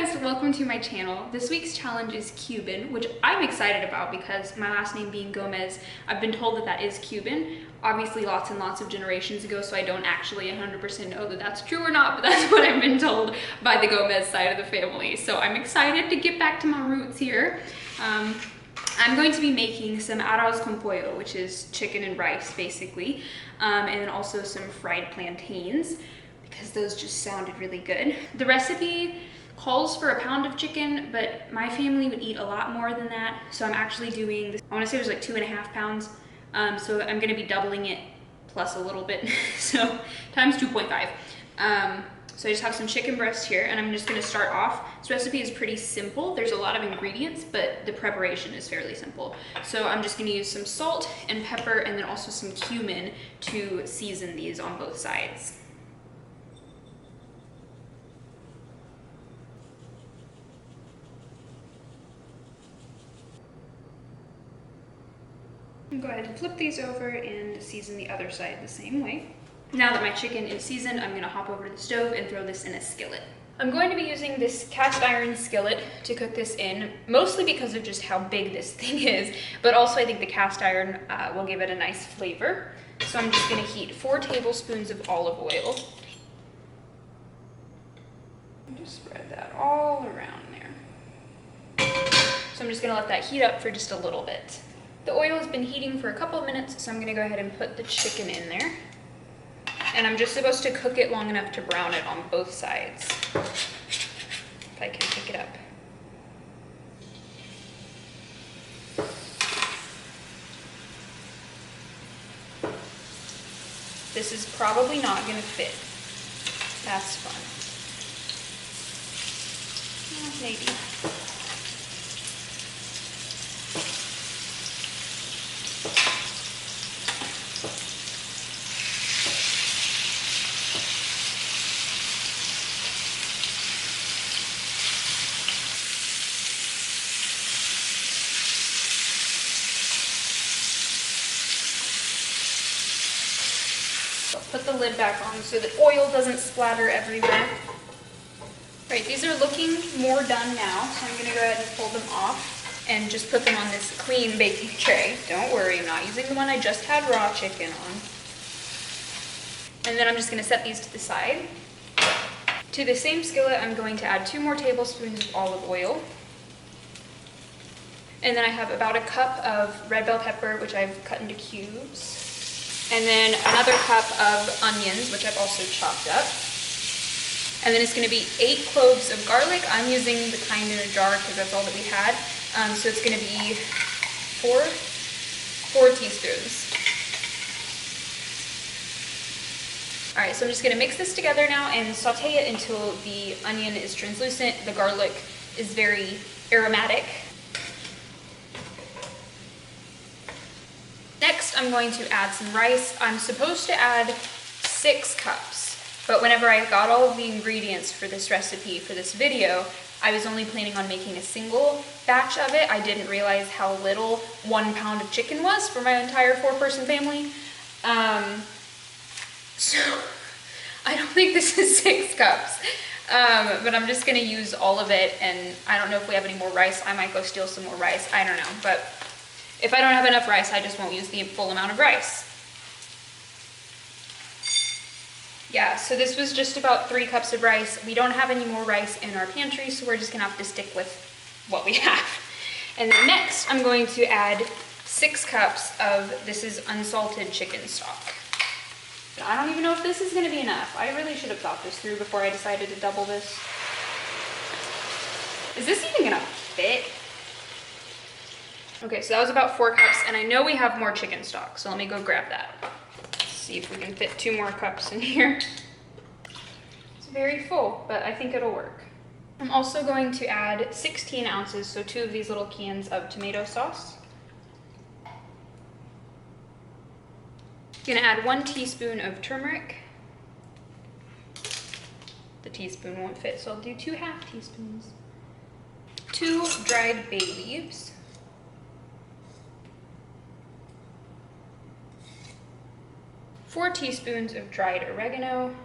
guys, welcome to my channel. This week's challenge is Cuban, which I'm excited about because my last name being Gomez, I've been told that that is Cuban. Obviously lots and lots of generations ago, so I don't actually 100% know that that's true or not, but that's what I've been told by the Gomez side of the family. So I'm excited to get back to my roots here. I'm going to be making some arroz con pollo, which is chicken and rice basically, and then also some fried plantains, because those just sounded really good. The recipe calls for a pound of chicken, but my family would eat a lot more than that. So I'm actually doing this, I wanna say it was like 2.5 pounds. So I'm gonna be doubling it plus a little bit. So times 2.5. So I just have some chicken breast here and I'm just gonna start off. This recipe is pretty simple. There's a lot of ingredients, but the preparation is fairly simple. So I'm just gonna use some salt and pepper and then also some cumin to season these on both sides. Go ahead and flip these over and season the other side the same way. Now that my chicken is seasoned, I'm gonna hop over to the stove and throw this in a skillet. I'm going to be using this cast iron skillet to cook this in, mostly because of just how big this thing is, but also I think the cast iron will give it a nice flavor. So I'm just gonna heat 4 tablespoons of olive oil. Just spread that all around there. So I'm just gonna let that heat up for just a little bit. The oil has been heating for a couple of minutes, so I'm gonna go ahead and put the chicken in there. And I'm just supposed to cook it long enough to brown it on both sides. If I can pick it up. This is probably not gonna fit. That's fun. Maybe. Put the lid back on so the oil doesn't splatter everywhere. Right, these are looking more done now, so I'm gonna go ahead and pull them off and just put them on this clean baking tray. Don't worry, I'm not using the one I just had raw chicken on. And then I'm just gonna set these to the side. To the same skillet, I'm going to add 2 more tablespoons of olive oil. And then I have about a cup of red bell pepper, which I've cut into cubes. And then another cup of onions, which I've also chopped up. And then it's gonna be 8 cloves of garlic. I'm using the kind in a jar because that's all that we had. So it's gonna be 4 teaspoons. All right, so I'm just gonna mix this together now and saute it until the onion is translucent. The garlic is very aromatic. Next, I'm going to add some rice. I'm supposed to add 6 cups, but whenever I got all of the ingredients for this recipe, for this video, I was only planning on making a single batch of it. I didn't realize how little 1 pound of chicken was for my entire 4-person family. So I don't think this is 6 cups, but I'm just gonna use all of it, and I don't know if we have any more rice. I might go steal some more rice, I don't know, but if I don't have enough rice, I just won't use the full amount of rice. Yeah, so this was just about 3 cups of rice. We don't have any more rice in our pantry, so we're just gonna have to stick with what we have. And then next, I'm going to add 6 cups of, this is unsalted chicken stock. I don't even know if this is gonna be enough. I really should have thought this through before I decided to double this. Is this even gonna fit? Okay, so that was about 4 cups, and I know we have more chicken stock, so let me go grab that. Let's see if we can fit 2 more cups in here. It's very full, but I think it'll work. I'm also going to add 16 ounces, so 2 of these little cans of tomato sauce. I'm gonna add 1 teaspoon of turmeric. The teaspoon won't fit, so I'll do 2 half teaspoons. 2 dried bay leaves. 4 teaspoons of dried oregano,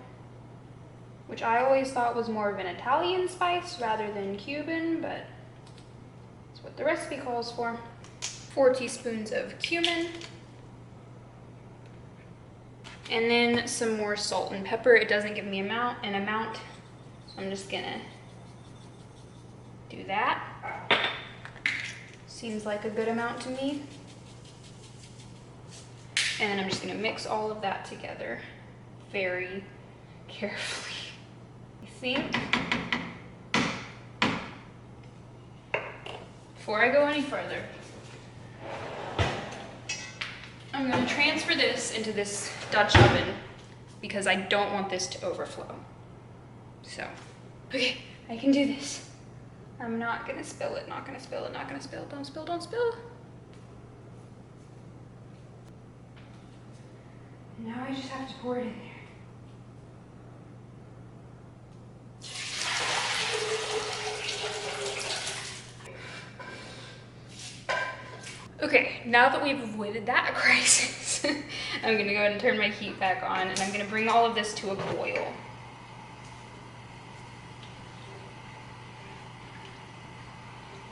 which I always thought was more of an Italian spice rather than Cuban, but that's what the recipe calls for. 4 teaspoons of cumin. And then some more salt and pepper. It doesn't give me an amount, so I'm just gonna do that. Seems like a good amount to me. And then I'm just gonna mix all of that together very carefully. I think before I go any further, I'm gonna transfer this into this Dutch oven because I don't want this to overflow. So, okay, I can do this. I'm not gonna spill it, not gonna spill it, not gonna spill. Don't spill, don't spill. Now I just have to pour it in there. Okay, now that we've avoided that crisis, I'm gonna go ahead and turn my heat back on and I'm gonna bring all of this to a boil.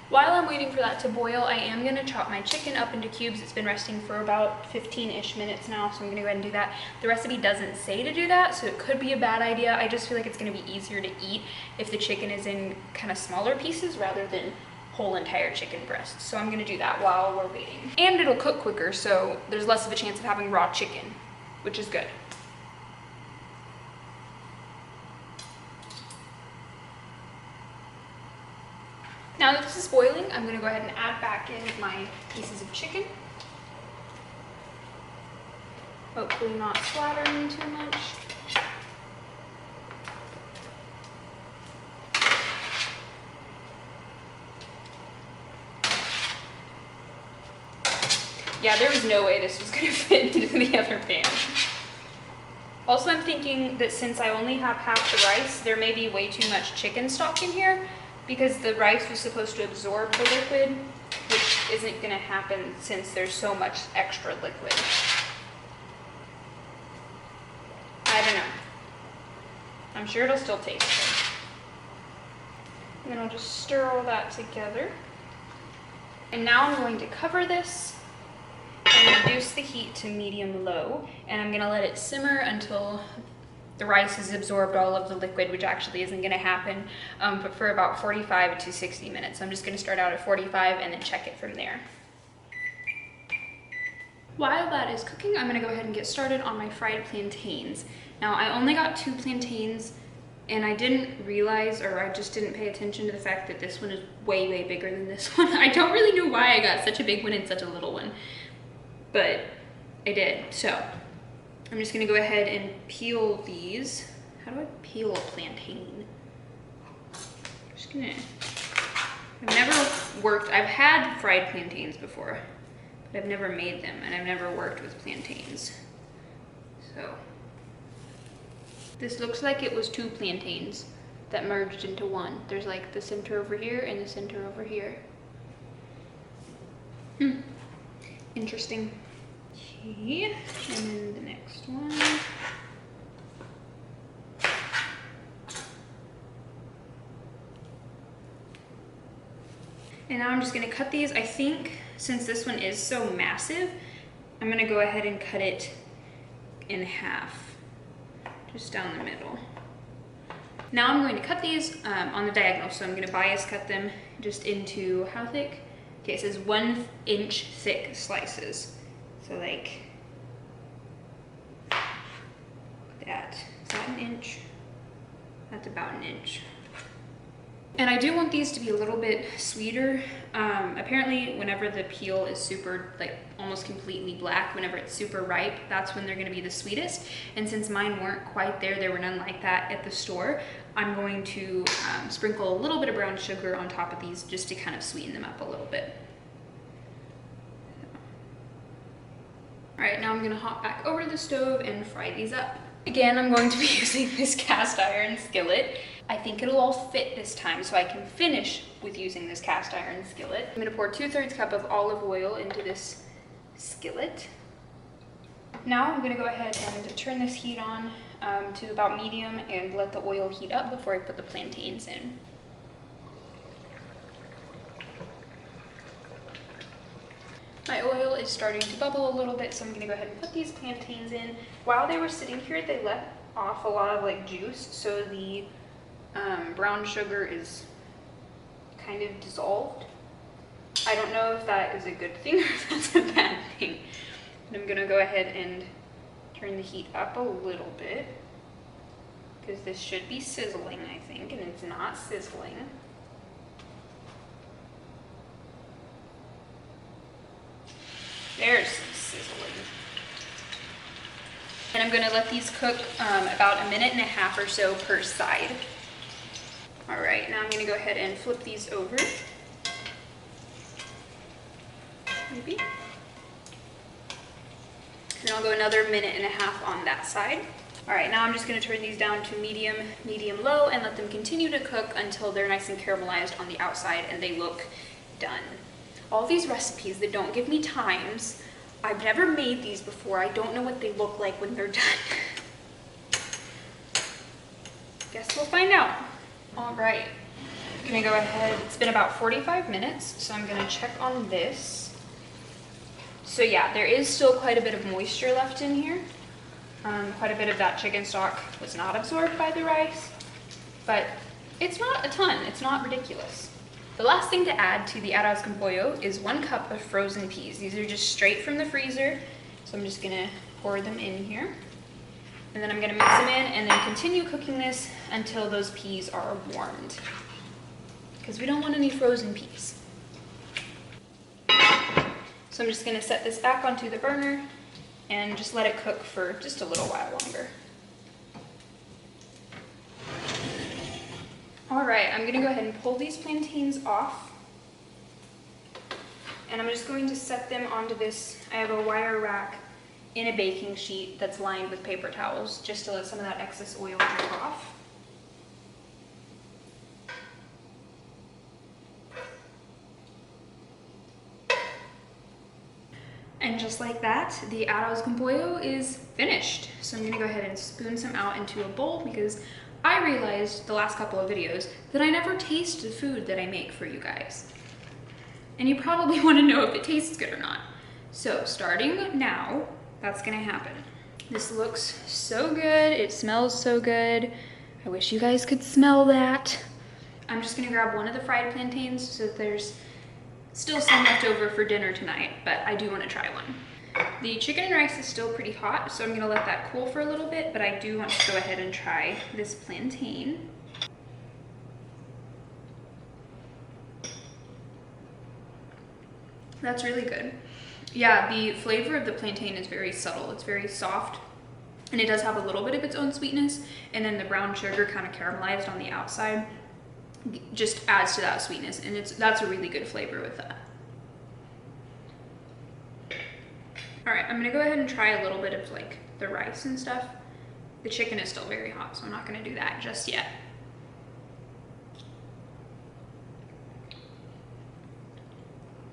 While I'm waiting for that to boil, I am gonna chop my chicken up into cubes. It's been resting for about 15-ish minutes now, so I'm gonna go ahead and do that. The recipe doesn't say to do that, so it could be a bad idea. I just feel like it's gonna be easier to eat if the chicken is in kind of smaller pieces rather than whole entire chicken breasts. So I'm gonna do that while we're waiting. And it'll cook quicker, so there's less of a chance of having raw chicken, which is good. Now that this is boiling, I'm gonna go ahead and add back in my pieces of chicken. Hopefully not splattering too much. Yeah, there was no way this was gonna fit into the other pan. Also, I'm thinking that since I only have half the rice, there may be way too much chicken stock in here because the rice was supposed to absorb the liquid, which isn't gonna happen since there's so much extra liquid. I don't know. I'm sure it'll still taste good. And then I'll just stir all that together. And now I'm going to cover this and reduce the heat to medium-low, and I'm gonna let it simmer until the rice has absorbed all of the liquid, which actually isn't gonna happen, but for about 45 to 60 minutes. So I'm just gonna start out at 45 and then check it from there. While that is cooking, I'm gonna go ahead and get started on my fried plantains. Now, I only got 2 plantains, and I didn't realize, or I just didn't pay attention to the fact that this one is way, way bigger than this one. I don't really know why I got such a big one and such a little one, but I did. So I'm just gonna go ahead and peel these. How do I peel a plantain? I'm just gonna, I've had fried plantains before, but I've never made them, and I've never worked with plantains. So this looks like it was 2 plantains that merged into one. There's like the center over here and the center over here. Interesting. Okay, and then the next one. And now I'm just gonna cut these. I think since this one is so massive, I'm gonna go ahead and cut it in half, just down the middle. Now I'm going to cut these on the diagonal, so I'm gonna bias cut them just into, how thick? Okay, it says 1 inch thick slices. So like that. Is that an inch? That's about an inch. And I do want these to be a little bit sweeter. Apparently, whenever the peel is super, like almost completely black, whenever it's super ripe, that's when they're gonna be the sweetest. And since mine weren't quite there were none like that at the store, I'm going to sprinkle a little bit of brown sugar on top of these just to kind of sweeten them up a little bit. All right, now I'm gonna hop back over to the stove and fry these up. Again, I'm going to be using this cast iron skillet. I think it'll all fit this time, so I can finish with using this cast iron skillet. I'm gonna pour 2/3 cup of olive oil into this skillet. Now I'm gonna go ahead and turn this heat on to about medium and let the oil heat up before I put the plantains in. My oil is starting to bubble a little bit, so I'm gonna go ahead and put these plantains in. While they were sitting here, they let off a lot of like juice, so the brown sugar is kind of dissolved. I don't know if that is a good thing or if that's a bad thing. But I'm gonna go ahead and turn the heat up a little bit because this should be sizzling, I think, and it's not sizzling. There's some sizzling. And I'm gonna let these cook about 1.5 minutes or so per side. All right, now I'm gonna go ahead and flip these over. Maybe. And then I'll go another 1.5 minutes on that side. All right, now I'm just gonna turn these down to medium, medium-low, and let them continue to cook until they're nice and caramelized on the outside and they look done. All these recipes that don't give me times, I've never made these before. I don't know what they look like when they're done. Guess we'll find out. All right, I'm gonna go ahead. It's been about 45 minutes, so I'm gonna check on this. So yeah, there is still quite a bit of moisture left in here. Quite a bit of that chicken stock was not absorbed by the rice, but it's not a ton. It's not ridiculous. The last thing to add to the arroz con pollo is 1 cup of frozen peas. These are just straight from the freezer, so I'm just gonna pour them in here. And then I'm gonna mix them in and then continue cooking this until those peas are warmed, because we don't want any frozen peas. So I'm just gonna set this back onto the burner and just let it cook for just a little while longer. All right, I'm gonna go ahead and pull these plantains off. And I'm just going to set them onto this, I have a wire rack in a baking sheet that's lined with paper towels, just to let some of that excess oil drip off. And just like that, the arroz con pollo is finished. So I'm gonna go ahead and spoon some out into a bowl, because I realized the last couple of videos that I never taste the food that I make for you guys. And you probably wanna know if it tastes good or not. So starting now, that's gonna happen. This looks so good, it smells so good. I wish you guys could smell that. I'm just gonna grab one of the fried plantains so that there's still some left over for dinner tonight, but I do wanna try one. The chicken and rice is still pretty hot, so I'm gonna let that cool for a little bit, but I do want to go ahead and try this plantain. That's really good. Yeah, the flavor of the plantain is very subtle. It's very soft, and it does have a little bit of its own sweetness, and then the brown sugar kind of caramelized on the outside just adds to that sweetness, and that's a really good flavor with that. All right, I'm gonna go ahead and try a little bit of like the rice and stuff. The chicken is still very hot, so I'm not gonna do that just yet.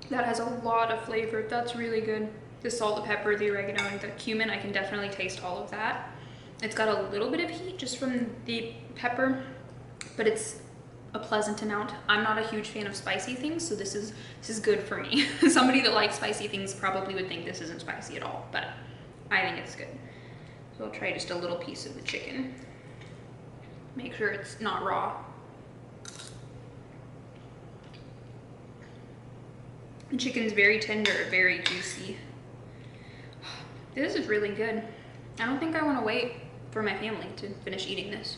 That has a lot of flavor. That's really good. The salt, the pepper, the oregano, and the cumin, I can definitely taste all of that. It's got a little bit of heat just from the pepper, but it's a pleasant amount. I'm not a huge fan of spicy things, so this is good for me. Somebody that likes spicy things probably would think this isn't spicy at all, but I think it's good. So I'll try just a little piece of the chicken. Make sure it's not raw. The chicken's very tender, very juicy. This is really good. I don't think I want to wait for my family to finish eating this.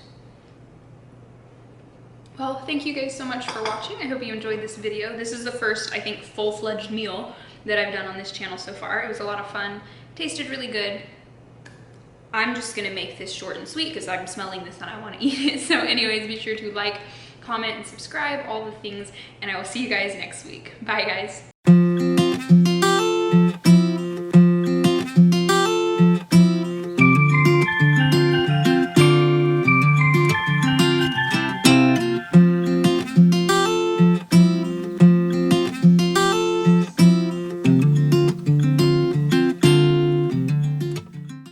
Well, thank you guys so much for watching. I hope you enjoyed this video. This is the first, I think, full-fledged meal that I've done on this channel so far. It was a lot of fun. Tasted really good. I'm just gonna make this short and sweet because I'm smelling this and I want to eat it. So anyways, be sure to like, comment, and subscribe, all the things, and I will see you guys next week. Bye, guys.